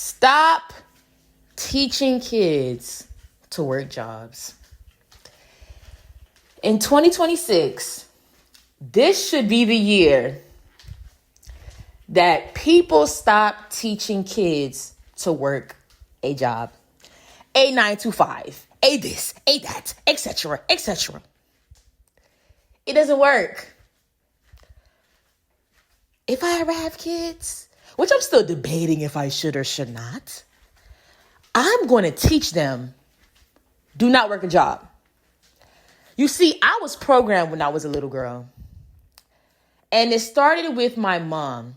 Stop teaching kids to work jobs. In 2026, this should be the year that people stop teaching kids to work a job. A 9 to 5, a this, a that, etc., etc. It doesn't work. If I ever have kids, which I'm still debating if I should or should not, I'm going to teach them, do not work a job. You see, I was programmed when I was a little girl. And it started with my mom.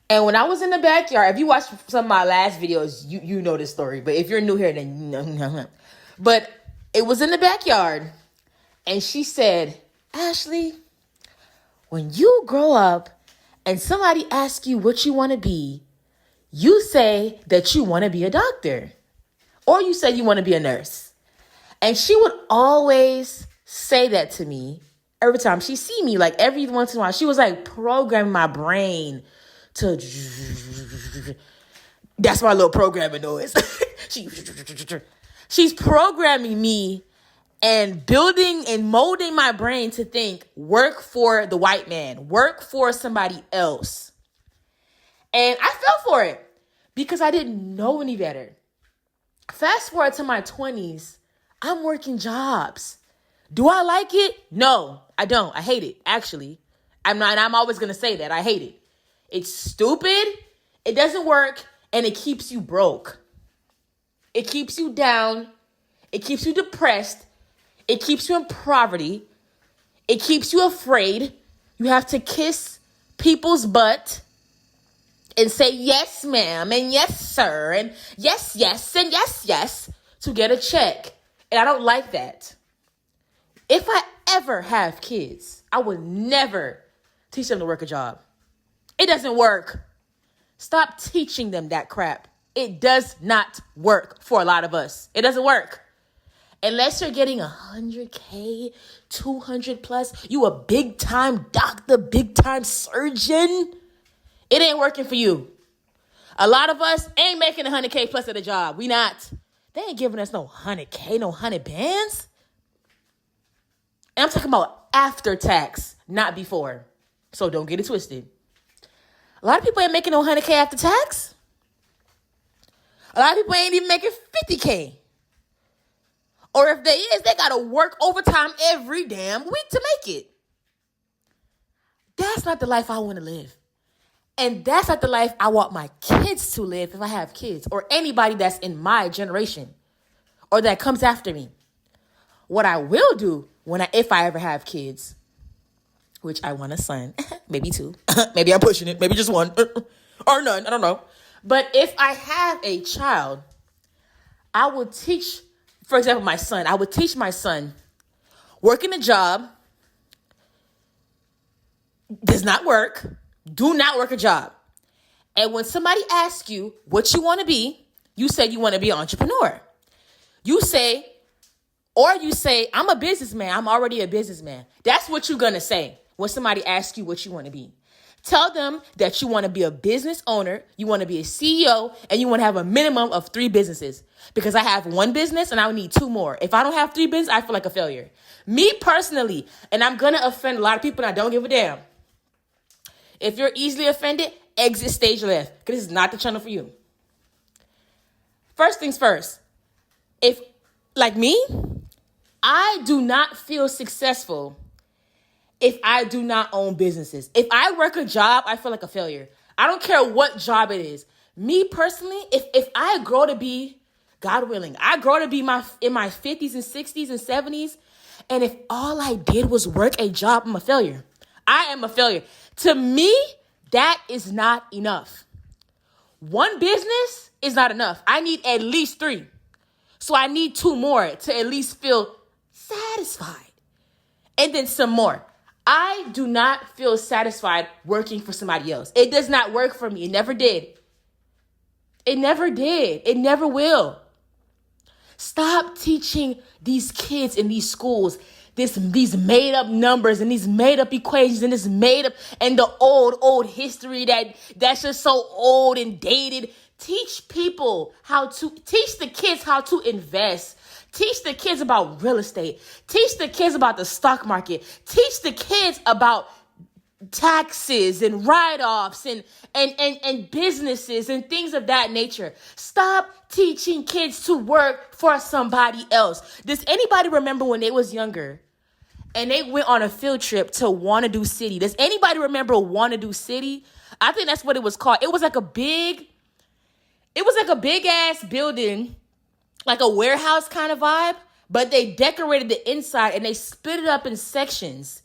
And when I was in the backyard, if you watch some of my last videos, you know this story. But if you're new here, then you know. But it was in the backyard. And she said, Ashley, when you grow up and somebody asks you what you want to be, you say that you want to be a doctor. Or you say you want to be a nurse. And she would always say that to me every time she see me. Like every once in a while, she was like programming my brain to. That's my little programming noise. She's programming me and building and molding my brain to think, work for the white man, work for somebody else. And I fell for it because I didn't know any better. Fast forward to my 20s, I'm working jobs. Do I like it? No, I don't. I hate it, actually. I'm always going to say that. I hate it. It's stupid, it doesn't work, and it keeps you broke. It keeps you down. It keeps you depressed. It keeps you in poverty. It keeps you afraid. You have to kiss people's butt and say, yes, ma'am, and yes, sir, and yes, yes, and yes, yes, to get a check. And I don't like that. If I ever have kids, I would never teach them to work a job. It doesn't work. Stop teaching them that crap. It does not work for a lot of us. It doesn't work. Unless you're getting 100K, 200 plus, you a big time doctor, big time surgeon, it ain't working for you. A lot of us ain't making 100K plus at a job. We not. They ain't giving us no 100K, no 100 bands. And I'm talking about after tax, not before. So don't get it twisted. A lot of people ain't making no 100K after tax. A lot of people ain't even making 50K. Or if they is, they got to work overtime every damn week to make it. That's not the life I want to live. And that's not the life I want my kids to live if I have kids or anybody that's in my generation or that comes after me. What I will do if I ever have kids, which I want a son, maybe two, maybe I'm pushing it, maybe just one or none, I don't know. But if I have a child, I will teach, for example, my son, I would teach my son working a job does not work. Do not work a job. And when somebody asks you what you want to be, you say you want to be an entrepreneur. You say, I'm a businessman. I'm already a businessman. That's what you're going to say when somebody asks you what you want to be. Tell them that you want to be a business owner, you want to be a CEO, and you want to have a minimum of 3 businesses. Because I have 1 business and I need 2 more. If I don't have 3 businesses, I feel like a failure. Me personally, and I'm going to offend a lot of people and I don't give a damn. If you're easily offended, exit stage left. Because this is not the channel for you. First things first. If, like me, I do not feel successful if I do not own businesses. If I work a job, I feel like a failure. I don't care what job it is. Me personally, if I grow to be, God willing, I grow to be in my 50s and 60s and 70s, and if all I did was work a job, I'm a failure. I am a failure. To me, that is not enough. 1 business is not enough. I need at least 3. So I need 2 more to at least feel satisfied. And then some more. I do not feel satisfied working for somebody else. It does not work for me. It never did. It never did. It never will. Stop teaching these kids in these schools these made up numbers and these made up equations and this made up and the old history that's just so old and dated. Teach the kids how to invest. Teach the kids about real estate. Teach the kids about the stock market. Teach the kids about taxes and write-offs and businesses and things of that nature. Stop teaching kids to work for somebody else. Does anybody remember when they was younger and they went on a field trip to Wanna-Do City? Does anybody remember Wanna-Do City? I think that's what it was called. It was like a big ass building, like a warehouse kind of vibe, but they decorated the inside and they split it up in sections.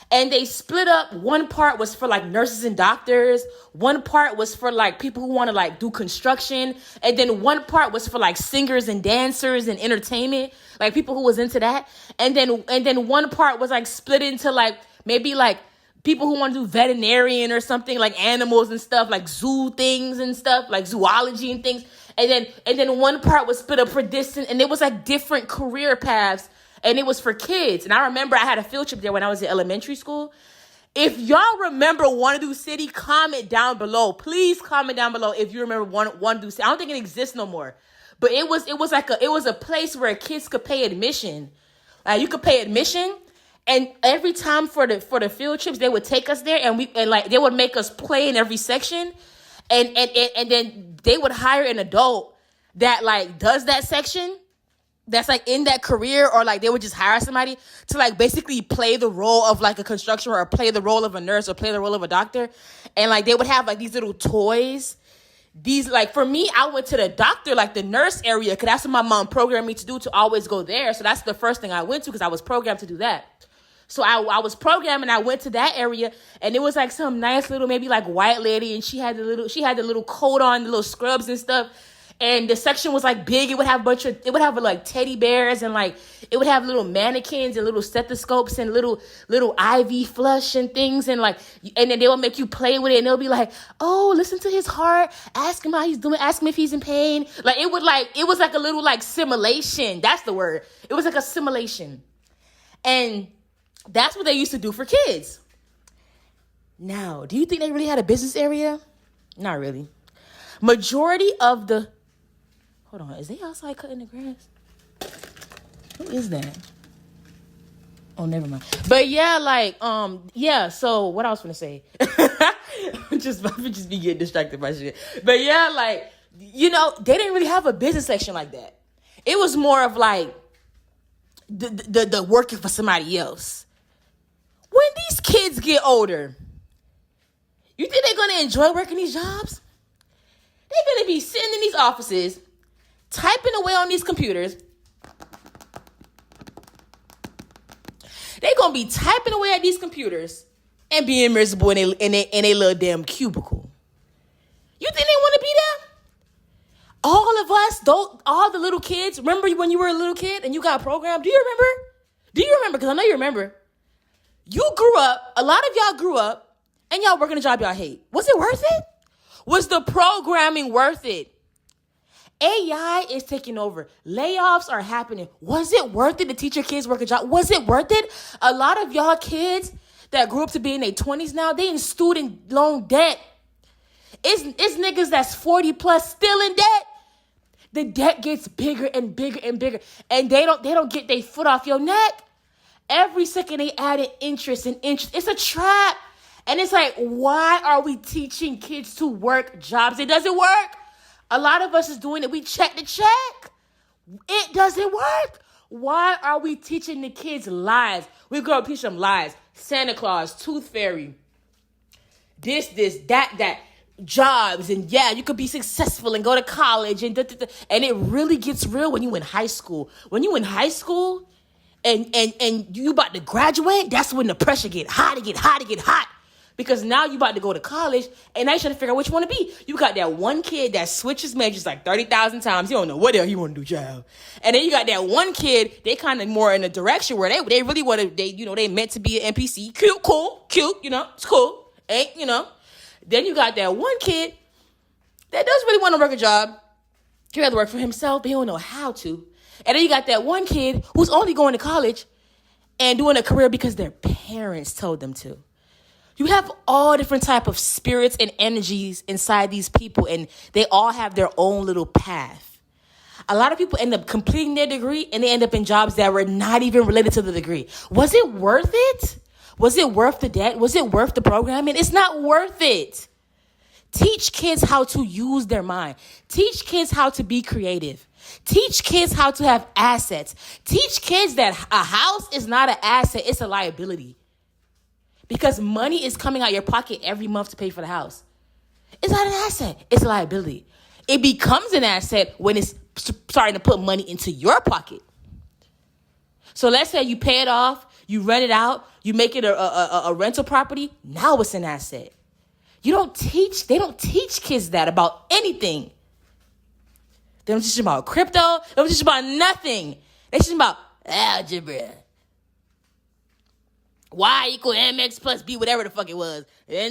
And they split up, one part was for like nurses and doctors, one part was for like people who want to like do construction, and then one part was for like singers and dancers and entertainment, like people who was into that. And then one part was like split into like maybe like people who want to do veterinarian or something, like animals and stuff, like zoo things and stuff, like zoology and things. And then one part was split up for distance, and it was like different career paths. And it was for kids. And I remember I had a field trip there when I was in elementary school. If y'all remember Wanna-Do City, comment down below. Please comment down below if you remember Wanna-Do City. I don't think it exists no more. But it was a place where kids could pay admission. You could pay admission, and every time for the field trips, they would take us there, and they would make us play in every section, and then they would hire an adult that like does that section, that's like in that career, or like they would just hire somebody to like basically play the role of like a construction, or play the role of a nurse, or play the role of a doctor. And like they would have like these little toys. These, like, for me, I went to the doctor, like the nurse area, because that's what my mom programmed me to do, to always go there. So that's the first thing I went to, because I was programmed to do that. So I was programmed, and I went to that area, and it was like some nice little, maybe like white lady, and she had the little coat on, the little scrubs and stuff. And the section was like big. It would have like teddy bears, and like it would have little mannequins and little stethoscopes and little IV flush and things, and then they would make you play with it, and they'll be like, oh, listen to his heart, ask him how he's doing, ask him if he's in pain. It was like a little like simulation. That's the word. It was like a simulation. And that's what they used to do for kids. Now, do you think they really had a business area? Not really. Majority of the... Hold on, is they outside cutting the grass? Who is that? Oh, never mind. But yeah, so what I was gonna say. I'm just be getting distracted by shit. But yeah, they didn't really have a business section like that. It was more of like the working for somebody else. When these kids get older, you think they're gonna enjoy working these jobs? They're going to be sitting in these offices, typing away on these computers. They're going to be typing away at these computers and being miserable in a little damn cubicle. You think they want to be there? All of us, all the little kids, remember when you were a little kid and you got programmed? Do you remember? Because I know you remember. You grew up, a lot of y'all grew up, and y'all working a job y'all hate. Was it worth it? Was the programming worth it? AI is taking over. Layoffs are happening. Was it worth it to teach your kids work a job? Was it worth it? A lot of y'all kids that grew up to be in their 20s now, they in student loan debt. It's niggas that's 40 plus still in debt. The debt gets bigger and bigger and bigger, and they don't get their foot off your neck. Every second they add interest and interest. It's a trap. And it's like, why are we teaching kids to work jobs? It doesn't work. A lot of us is doing it. We check the check. It doesn't work. Why are we teaching the kids lies? We go teach them lies. Santa Claus, Tooth Fairy, this, that, jobs. And yeah, you could be successful and go to college. And it really gets real when you in high school. When you in high school and you about to graduate, that's when the pressure get hot. Because now you about to go to college, and now you're trying to figure out which one to be. You got that one kid that switches majors like 30,000 times. You don't know what the hell you want to do, child. And then you got that one kid, they kind of more in a direction where they really want to, they meant to be an NPC. Cute, cool, it's cool. Then you got that one kid that does really want to work a job. He'd rather work for himself, but he don't know how to. And then you got that one kid who's only going to college and doing a career because their parents told them to. You have all different type of spirits and energies inside these people, and they all have their own little path. A lot of people end up completing their degree, and they end up in jobs that were not even related to the degree. Was it worth it? Was it worth the debt? Was it worth the programming? It's not worth it. Teach kids how to use their mind. Teach kids how to be creative. Teach kids how to have assets. Teach kids that a house is not an asset, it's a liability. Because money is coming out your pocket every month to pay for the house. It's not an asset. It's a liability. It becomes an asset when it's starting to put money into your pocket. So let's say you pay it off, you rent it out, you make it a rental property. Now it's an asset. They don't teach kids that about anything. They don't teach them about crypto. They don't teach them about nothing. They teach them about algebra. Y equal mx plus b, whatever the fuck it was. The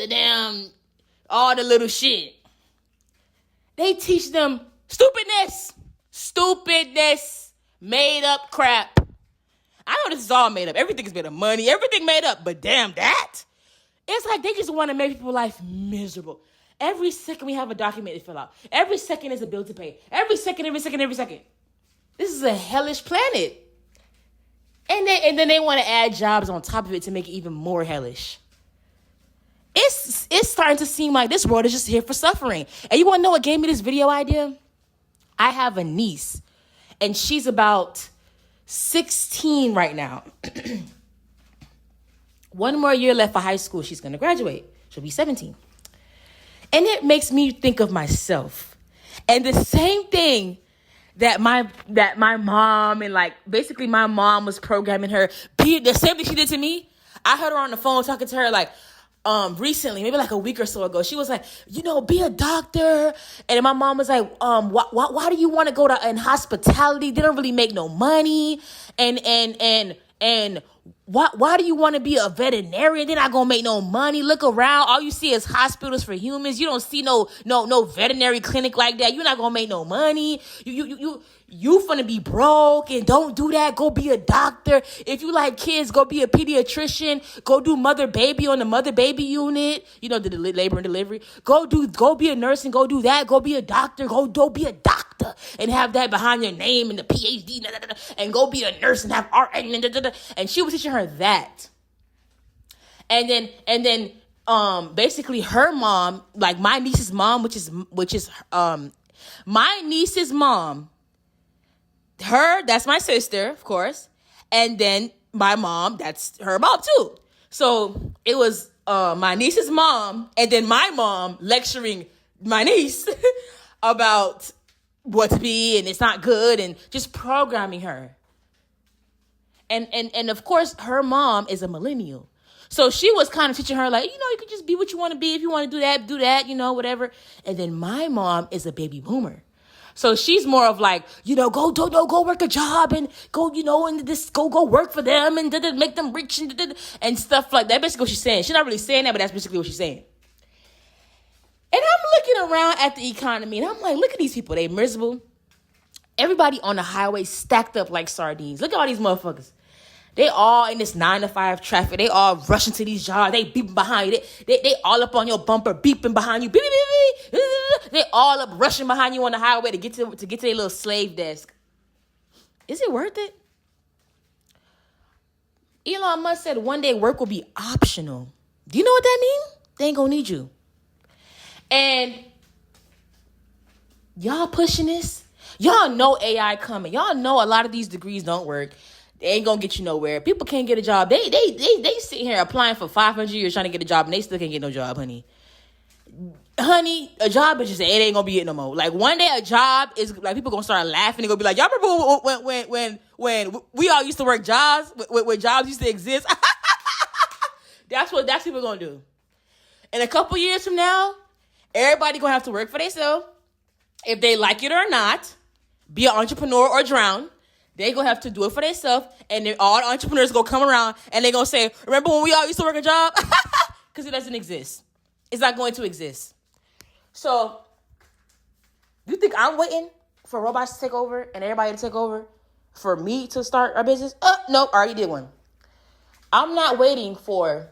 damn, all the little shit. They teach them stupidness, made up crap. I know this is all made up. Everything is made of money. Everything made up. But damn that. It's like they just want to make people's life miserable. Every second we have a document to fill out. Every second is a bill to pay. Every second. This is a hellish planet. And then they want to add jobs on top of it to make it even more hellish. It's starting to seem like this world is just here for suffering. And you want to know what gave me this video idea? I have a niece, and she's about 16 right now. One more year left for high school. She's going to graduate. She'll be 17. And it makes me think of myself. And the same thing that my mom and like basically my mom was programming her. The same thing she did to me. I heard her on the phone talking to her like recently, maybe like a week or so ago. She was like, be a doctor. And my mom was like, why do you want to go in hospitality? They don't really make no money. And why do you want to be a veterinarian? They're not gonna make no money. Look around. All you see is hospitals for humans. You don't see no veterinary clinic like that. You're not gonna make no money. You finna be broke, and don't do that. Go be a doctor. If you like kids, go be a pediatrician. Go do mother baby on the mother baby unit. The labor and delivery. Go be a nurse and go do that. Go be a doctor. Go be a doctor and have that behind your name and the PhD and go be a nurse and have RN and she was teaching her that. And then basically her mom, like my niece's mom, which is my niece's mom. That's my sister, of course. And then my mom, that's her mom too. So it was my niece's mom and then my mom lecturing my niece about what to be and it's not good and just programming her. And of course her mom is a millennial. So she was kind of teaching her like, you can just be what you want to be. If you want to do that, whatever. And then my mom is a baby boomer. So she's more of like, go work a job and go, and this go work for them and make them rich and stuff like that. Basically what she's saying. She's not really saying that, but that's basically what she's saying. And I'm looking around at the economy and I'm like, look at these people. They miserable. Everybody on the highway stacked up like sardines. Look at all these motherfuckers. They all in this 9-to-5 traffic. They all rushing to these jobs. They beeping behind you. They all up on your bumper, beeping behind you. Beep, beep, beep, beep. They all up rushing behind you on the highway to get to their little slave desk. Is it worth it? Elon Musk said one day work will be optional. Do you know what that means? They ain't gonna need you. And y'all pushing this. Y'all know AI coming. Y'all know a lot of these degrees don't work. They ain't gonna get you nowhere. People can't get a job. They sitting here applying for 500 years trying to get a job, and they still can't get no job, honey. Honey, a job is just it ain't gonna be it no more. Like one day, a job is like people gonna start laughing and gonna be like, y'all remember when we all used to work jobs when jobs used to exist? That's what people gonna do. In a couple years from now, everybody gonna have to work for themselves, if they like it or not. Be an entrepreneur or drown. They gonna have to do it for themselves, and then all the entrepreneurs gonna come around and they gonna say, "Remember when we all used to work a job?" Because it doesn't exist. It's not going to exist. So, you think I'm waiting for robots to take over and everybody to take over for me to start a business? Nope, I already did one. I'm not waiting for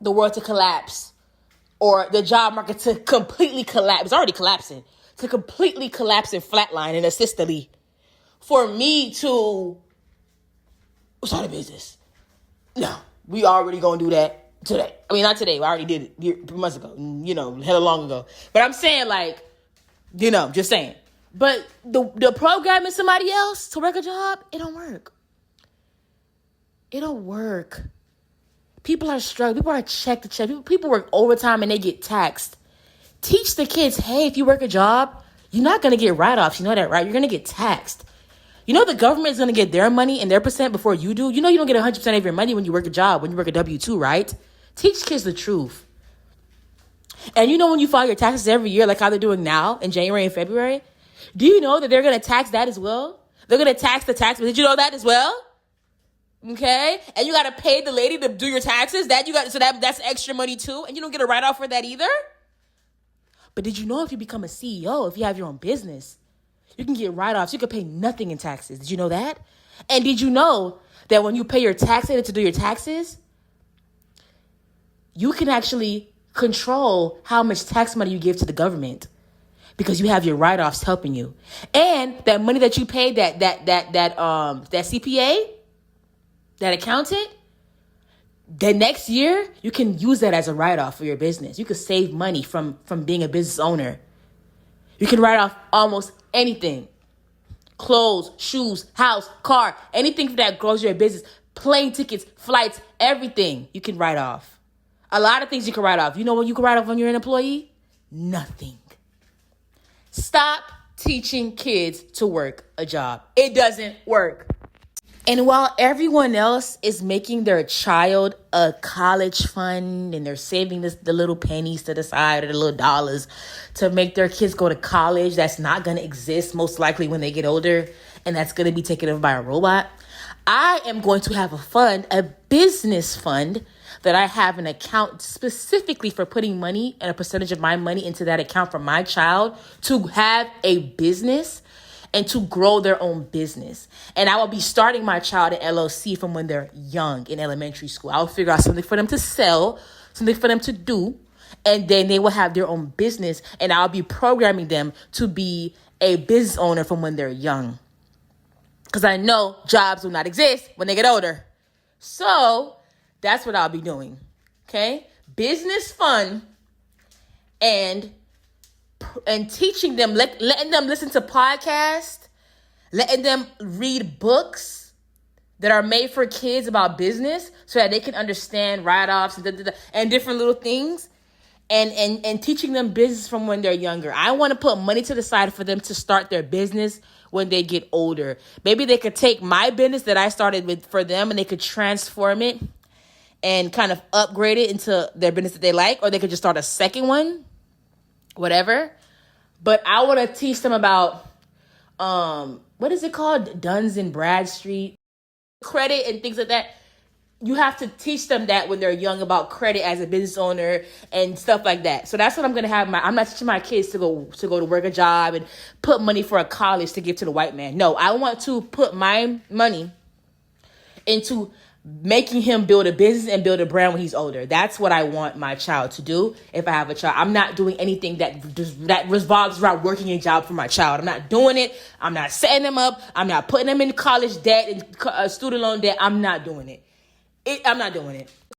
the world to collapse or the job market to completely collapse. It's already collapsing. To completely collapse and flatline and assistantly for me to start a business. No, we already gonna do that today. I mean, not today. We already did it 3 months ago, hella long ago. But I'm saying, like, just saying. But the programming somebody else to work a job, it don't work. It don't work. People are struggling. People are check to check. People work overtime and they get taxed. Teach the kids, hey, if you work a job, you're not going to get write-offs. You know that, right? You're going to get taxed. You know the government is going to get their money and their percent before you do? You know you don't get 100% of your money when you work a job, when you work a W-2, right? Teach kids the truth. And you know when you file your taxes every year, like how they're doing now in January and February, do you know that they're going to tax that as well? They're going to tax the tax. Did you know that as well? Okay? And you got to pay the lady to do your taxes. That's extra money too. And you don't get a write-off for that either? But did you know if you become a CEO, if you have your own business, you can get write-offs. You can pay nothing in taxes. Did you know that? And did you know that when you pay your tax agent to do your taxes, you can actually control how much tax money you give to the government because you have your write-offs helping you. And that money that you paid that CPA, that accountant, the next year, you can use that as a write-off for your business. You could save money from being a business owner. You can write off almost anything. Clothes, shoes, house, car, anything that grows your business. Plane tickets, flights, everything you can write off. A lot of things you can write off. You know what you can write off when you're an employee? Nothing. Stop teaching kids to work a job. It doesn't work. And while everyone else is making their child a college fund and they're saving the little pennies to the side or the little dollars to make their kids go to college, that's not going to exist most likely when they get older, and that's going to be taken over by a robot. I am going to have a business fund that I have an account specifically for putting money and a percentage of my money into that account for my child to have a business and to grow their own business. And I will be starting my child at LLC from when they're young in elementary school. I'll figure out something for them to sell, something for them to do, and then they will have their own business, and I'll be programming them to be a business owner from when they're young. Because I know jobs will not exist when they get older. So that's what I'll be doing, okay? Business fun and teaching them, letting them listen to podcasts, letting them read books that are made for kids about business so that they can understand write-offs and different little things, and teaching them business from when they're younger. I want to put money to the side for them to start their business when they get older. Maybe they could take my business that I started with for them and they could transform it and kind of upgrade it into their business that they like, or they could just start a second one. Whatever. But I want to teach them about, what is it called? Duns and Bradstreet. Credit and things like that. You have to teach them that when they're young about credit as a business owner and stuff like that. So that's what I'm going to have. I'm not teaching my kids to go to work a job and put money for a college to give to the white man. No, I want to put my money into making him build a business and build a brand when he's older. That's what I want my child to do if I have a child. I'm not doing anything that revolves around working a job for my child. I'm not doing it. I'm not setting them up. I'm not putting them in college debt and student loan debt. I'm not doing it. I'm not doing it.